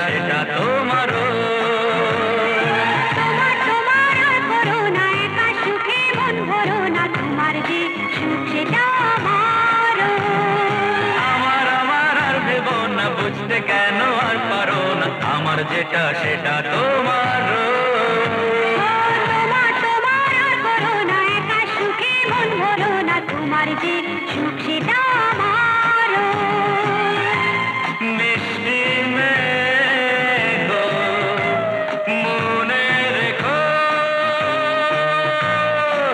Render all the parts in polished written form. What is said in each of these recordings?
সেটা তোমারও তোমার তোমার আর করো না একা সুখে মন ভরো না তোমার যে সুখ সেটা আমারও আমার আমার আর ভেবো না বুঝতে কেন আর পারো না আমার যেটা সেটা তোমারও তোমার তোমার আর করো না একা সুখে মন ভরো না তোমার যে সুখ সেটা আমারও মিষ্টি মেঘো মনে রেখো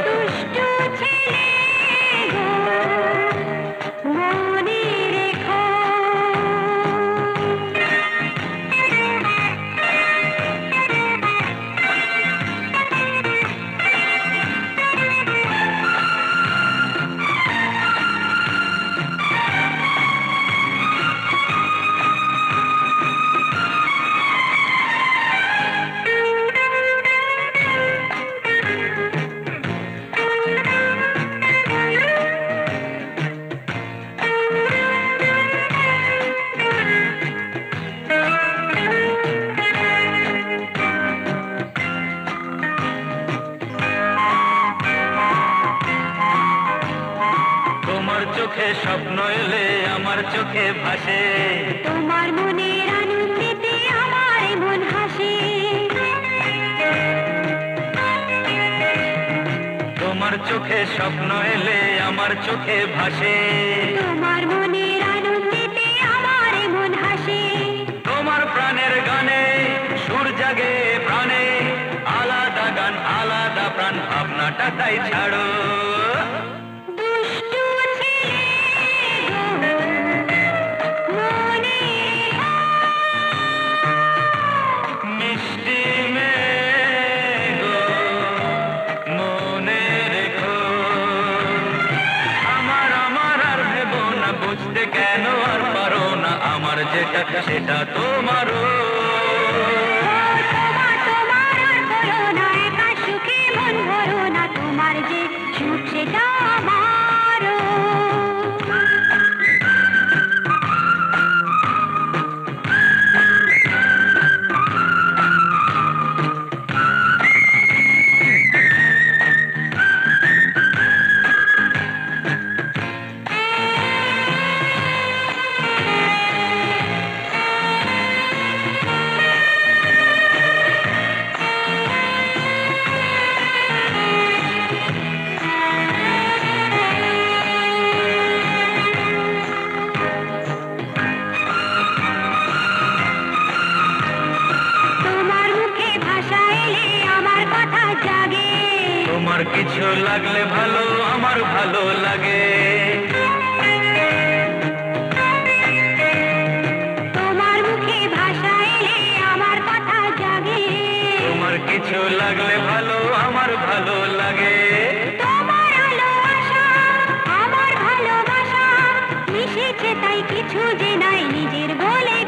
দুষ্টু ছেলে গো মনে রেখো তোমার চোখে স্বপ্ন এলে আমার চোখে ভাসে তোমার মনের আনন্দেতে আমার মন হাসে তোমার চোখে স্বপ্ন এলে আমার চোখে ভাসে তোমার মনের আনন্দেতে আমার মন হাসে তোমার প্রাণের গানে সুর জাগে প্রাণে আলাদা গান আলাদা প্রাণ ভাবনাটা তাই ছাড়ো দুষ্টু ছেলে গো মনে রেখো মিষ্টি মেঘো মনে রেখো আমার আমার আর ভেবো না বুঝতে কেন আর পারো না আমার যেটা সেটা তোমারও তোমার তোমার আর করো না একা সুখে মন ভরো না তোমার যে সুখ সেটা আমারও তোমার মুখে ভাষা এলে আমার কথা জাগে তোমার কিছু লাগলে ভালো আমার ভালো লাগে তোমার মুখে ভাষা এলে আমার কথা জাগে তোমার কিছু লাগলে ভালো আমার ভালো লাগে তোমার আলো আশা আমার ভালোবাসা মিশেছে তাই কিছু যে নাই নিজের বলে